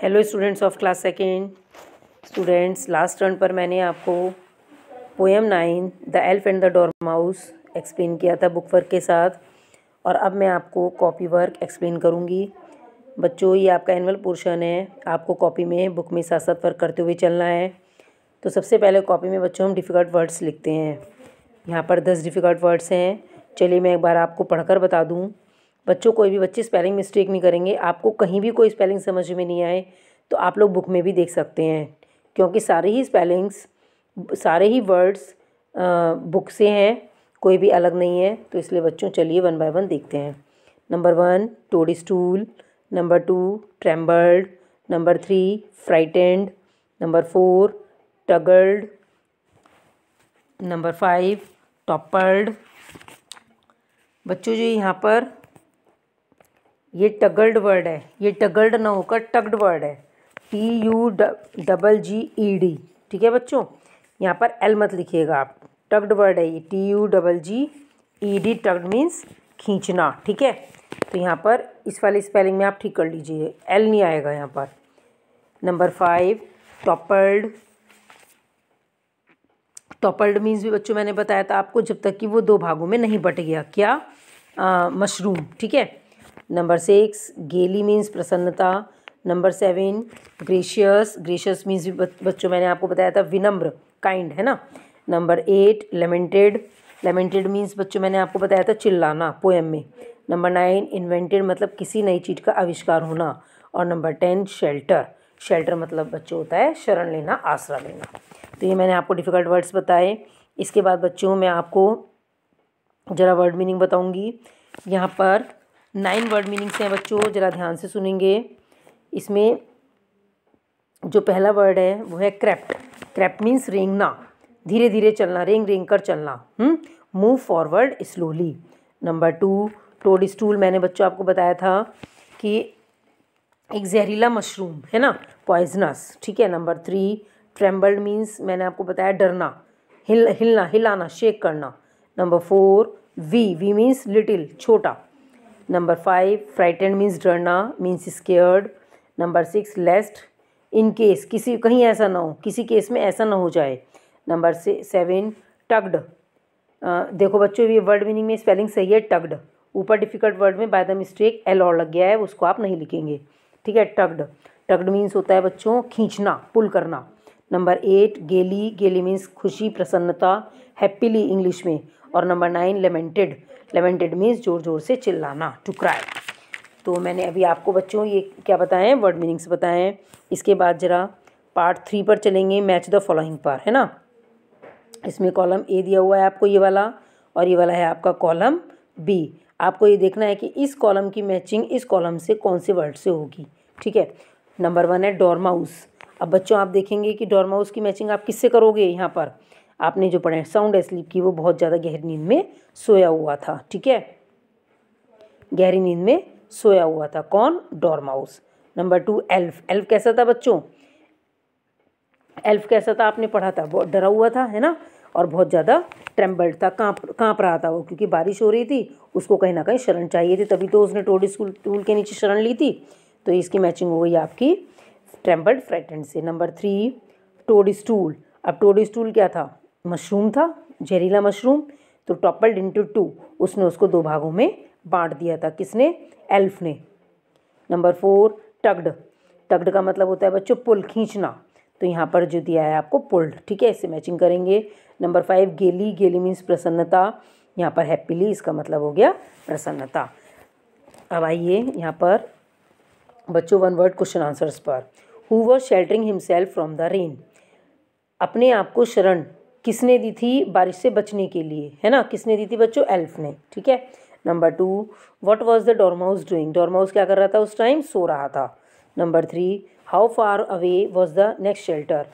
Hello students of class second. Students, last turn पर मैंने आपको poem 9 the elf and the dormouse explain किया था बुक वर्क के साथ, और अब मैं आपको कॉपी वर्क एक्सप्लेन करूँगी। बच्चों, ये आपका एनुअल पोर्शन है, आपको कॉपी में बुक में साथ साथ वर्क करते हुए चलना है। तो सबसे पहले कॉपी में बच्चों हम डिफ़िकल्ट वर्ड्स लिखते हैं। यहाँ पर 10 डिफ़िकल्ट वर्ड्स हैं। चलिए मैं एक बार आपको पढ़कर बता दूँ। बच्चों, कोई भी बच्चे स्पेलिंग मिस्टेक नहीं करेंगे। आपको कहीं भी कोई स्पेलिंग समझ में नहीं आए तो आप लोग बुक में भी देख सकते हैं, क्योंकि सारे ही स्पेलिंग्स, सारे ही वर्ड्स बुक से हैं, कोई भी अलग नहीं है। तो इसलिए बच्चों चलिए 1 बाय 1 देखते हैं। Number 1 toadstool, number 2 trembled, number 3 frightened, number 4 tugged, number 5 toppled. बच्चों, जो यहाँ पर ये टगल्ड वर्ड है, ये टगल्ड ना होकर टग्ड वर्ड है, TUGGED। ठीक है बच्चों, यहाँ पर एल मत लिखिएगा आप, टग्ड वर्ड है ये, TUGGED। टग्ड मीन्स खींचना। ठीक है, तो यहाँ पर इस वाली स्पेलिंग में आप ठीक कर लीजिए, एल नहीं आएगा यहाँ पर। नंबर 5 टॉपर्ड। टॉपर्ड मीन्स भी बच्चों मैंने बताया था आपको, जब तक कि वो 2 भागों में नहीं बट गया। क्या? मशरूम। ठीक है। नंबर 6 गेली मीन्स प्रसन्नता। Number 7 gracious. ग्रेशियस मीन्स भी बच्चों मैंने आपको बताया था विनम्र, काइंड, है ना। नंबर 8 लेमेंटेड। लेमेंटेड मीन्स बच्चों मैंने आपको बताया था चिल्लाना, पोएम में। नंबर 9 इन्वेंटेड, मतलब किसी नई चीज़ का आविष्कार होना। और नंबर 10 शेल्टर। शेल्टर मतलब बच्चों होता है शरण लेना, आसरा लेना। तो ये मैंने आपको डिफ़िकल्ट वर्ड्स बताए। इसके बाद बच्चों मैं आपको ज़रा वर्ड मीनिंग बताऊंगी। यहाँ पर 9 वर्ड मीनिंग्स हैं बच्चों, ज़रा ध्यान से सुनेंगे। इसमें जो पहला वर्ड है वो है क्रैप्ट। क्रैप्ट मीन्स रेंगना, धीरे धीरे चलना, रेंग रेंग कर चलना। Move forward slowly. Number 2 toadstool. मैंने बच्चों आपको बताया था कि एक जहरीला मशरूम है ना, पॉइजनस। ठीक है। नंबर 3 ट्रेम्बल्ड मीन्स मैंने आपको बताया डरना, हिलना, हिलाना, शेक करना। नंबर 4 वी मीन्स लिटिल, छोटा। नंबर 5 फ्राइटेंड मीन्स डरना, means scared. Number 6 lest, in case, किसी कहीं ऐसा ना हो, किसी केस में ऐसा ना हो जाए। Number 7 tugged. देखो बच्चों, ये वर्ड मीनिंग में स्पेलिंग सही है, टग्ड। ऊपर डिफ़िकल्ट वर्ड में बाय द मिस्टेक एल और लग गया है, उसको आप नहीं लिखेंगे। ठीक है। टग्ड, टग्ड मीन्स होता है बच्चों खींचना, पुल करना। नंबर 8 गेली। गेली मीन्स खुशी, प्रसन्नता, हैप्पीली इंग्लिश में। और नंबर 9 लेमेंटेड। लेमेंटेड मीन्स जोर जोर से चिल्लाना, टू क्राई। तो मैंने अभी आपको बच्चों ये क्या बताएं, वर्ड मीनिंग्स बताएं। इसके बाद ज़रा पार्ट 3 पर चलेंगे, मैच द फॉलोइंग पर, है ना। इसमें कॉलम ए दिया हुआ है आपको, ये वाला, और ये वाला है आपका कॉलम बी। आपको ये देखना है कि इस कॉलम की मैचिंग इस कॉलम से कौन से वर्ड से होगी। ठीक है। नंबर 1 है डॉर्माउस। अब बच्चों आप देखेंगे कि डॉर्माउस की मैचिंग आप किससे करोगे। यहाँ पर आपने जो पढ़े साउंड एस्लीप की, वो बहुत ज़्यादा गहरी नींद में सोया हुआ था। ठीक है, गहरी नींद में सोया हुआ था। कौन? डॉर्माउस। Number 2 elf. एल्फ कैसा था बच्चों? एल्फ कैसा था आपने पढ़ा था, बहुत डरा हुआ था, है ना, और बहुत ज़्यादा ट्रेम्बल्ड था, काँप रहा था वो, क्योंकि बारिश हो रही थी, उसको कहीं ना कहीं शरण चाहिए थी, तभी तो उसने टोडी स्टूल के नीचे शरण ली थी। तो इसकी मैचिंग हो गई आपकी ट्रेम्बल्ड फ्राइटेंड से। Number 3 toadstool. अब टोडी स्टूल क्या था? मशरूम था, जहरीला मशरूम। तो टॉपल्ड इंटू 2, उसने उसको 2 भागों में बांट दिया था। किसने? एल्फ ने। Number 4 tugged. टग्ड का मतलब होता है बच्चों पुल, खींचना। तो यहाँ पर जो दिया है आपको पुल्ड। ठीक है, इससे मैचिंग करेंगे। नंबर 5 गेली। गेली मीन्स प्रसन्नता, यहाँ पर हैप्पीली, इसका मतलब हो गया प्रसन्नता। अब आइए यहाँ पर बच्चों 1 वर्ड क्वेश्चन आंसर्स पर। Who was sheltering himself from the rain. अपने आप को शरण किसने दी थी बारिश से बचने के लिए, है ना। किसने दी थी बच्चों? एल्फ ने। ठीक है। Number 2 what was the dormouse doing. Dormouse क्या कर रहा था उस टाइम? सो रहा था। Number 3 how far away was the next shelter.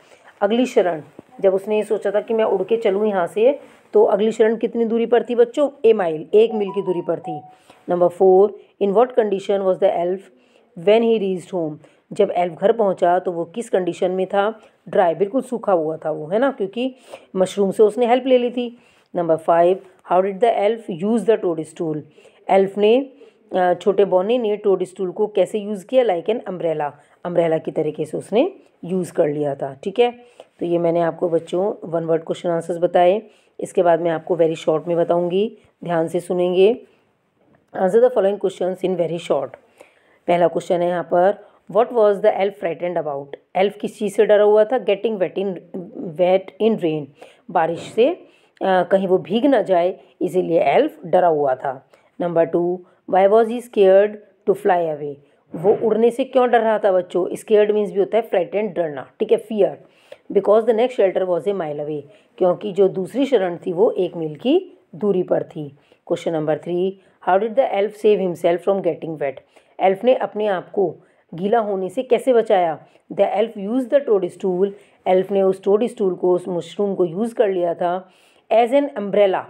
अगली शरण, जब उसने ये सोचा था कि मैं उड़ के चलूँ यहाँ से, तो अगली शरण कितनी दूरी पर थी बच्चों? 1 मील की दूरी पर थी। Number 4 in what condition was the elf when he reached home. जब एल्फ घर पहुंचा तो वो किस कंडीशन में था? ड्राई, बिल्कुल सूखा हुआ था वो, है ना, क्योंकि मशरूम से उसने हेल्प ले ली थी। Number 5 how did the elf use the toadstool. Elf ने छोटे बॉनी ने टोड स्टूल को कैसे यूज़ किया? लाइक एन अम्ब्रेला, अम्ब्रेला की तरीके से उसने यूज़ कर लिया था। ठीक है, तो ये मैंने आपको बच्चों वन वर्ड क्वेश्चन आंसर्स बताए। इसके बाद मैं आपको वेरी शॉर्ट में बताऊंगी, ध्यान से सुनेंगे। Answer the following questions in very short. पहला क्वेश्चन है यहाँ पर, what was the elf frightened about? Elf किस चीज़ से डरा हुआ था? गेटिंग वेट इन रेन, बारिश से कहीं वो भीग ना जाए, इसीलिए एल्फ डरा हुआ था। Number 2, why was he scared to fly away? वो उड़ने से क्यों डर रहा था बच्चों? स्केयर्ड मीन्स भी होता है फ्राइटेंड, डरना। ठीक है, fear. Because the next shelter was a mile away, क्योंकि जो दूसरी शरण थी वो 1 मील की दूरी पर थी। Question number 3, how did the elf save himself from getting wet? एल्फ ने अपने आप को गीला होने से कैसे बचाया? The elf use the toadstool, elf ने उस टोड स्टूल को, उस मशरूम को यूज़ कर लिया था एज एन अम्ब्रेला,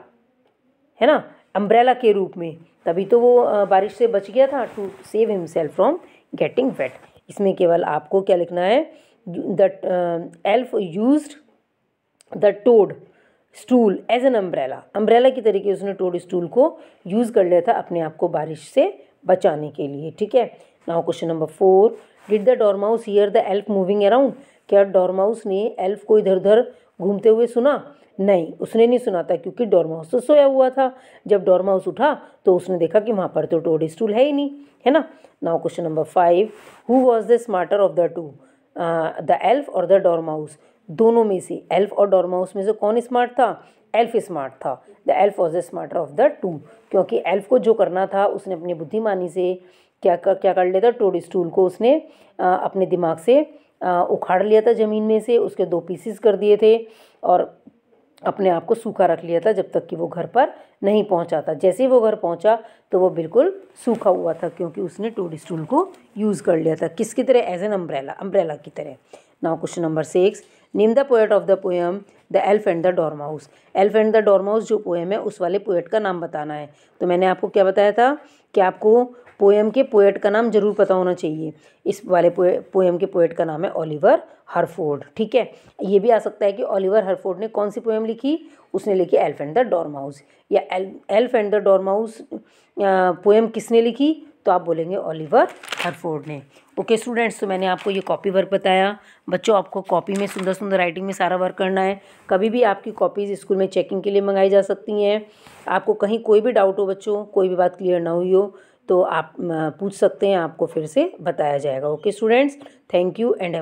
है ना, अम्ब्रेला के रूप में, तभी तो वो बारिश से बच गया था, to save himself from getting wet. इसमें केवल आपको क्या लिखना है, the elf used the toadstool as an umbrella, umbrella की तरीके उसने टोड स्टूल को यूज़ कर लिया था अपने आप को बारिश से बचाने के लिए। ठीक है, now question number 4, did the dormouse hear the elf moving around? क्या डॉरमाउस ने एल्फ को इधर उधर घूमते हुए सुना? नहीं, उसने नहीं सुना था, क्योंकि डॉरमाउस तो सोया हुआ था। जब डॉरमाउस उठा तो उसने देखा कि वहाँ पर तो टोड स्टूल है ही नहीं, है ना। Now question number 5, who was the smarter of the two? The elf और द डॉरमाउस? दोनों में से, एल्फ और डॉरमाउस में से कौन स्मार्ट था? एल्फ स्मार्ट था। The elf was the smarter of the two, क्योंकि एल्फ को जो करना था उसने अपनी बुद्धिमानी से क्या कर लिया था, टोड स्टूल को उसने अपने दिमाग से उखाड़ लिया था ज़मीन में से, उसके 2 पीसेस कर दिए थे और अपने आप को सूखा रख लिया था जब तक कि वो घर पर नहीं पहुंचा था। जैसे ही वो घर पहुंचा तो वो बिल्कुल सूखा हुआ था, क्योंकि उसने टोड स्टूल को यूज़ कर लिया था। किसकी तरह? एज एन अम्ब्रेला, अम्ब्रेला की तरह। Now question number 6, name the poet of the poem the elf and the dormouse? Elf and the dormouse जो पोएम है उस वाले पोएट का नाम बताना है। तो मैंने आपको क्या बताया था कि आपको पोएम के पोएट का नाम जरूर पता होना चाहिए। इस वाले पोएम के पोएट का नाम है ओलिवर हरफोर्ड। ठीक है, ये भी आ सकता है कि ओलिवर हरफोर्ड ने कौन सी पोएम लिखी? उसने लिखी एल्फ एंड द डॉरमाउस। या elf and the dormouse poem किसने लिखी? तो आप बोलेंगे ओलिवर हरफोर्ड ने। ओके स्टूडेंट्स, तो मैंने आपको ये कॉपी वर्क बताया। बच्चों, आपको कॉपी में सुंदर सुंदर राइटिंग में सारा वर्क करना है। कभी भी आपकी कॉपीज़ स्कूल में चेकिंग के लिए मंगाई जा सकती हैं। आपको कहीं कोई भी डाउट हो बच्चों, कोई भी बात क्लियर ना हुई हो तो आप पूछ सकते हैं, आपको फिर से बताया जाएगा। Okay students, thank you and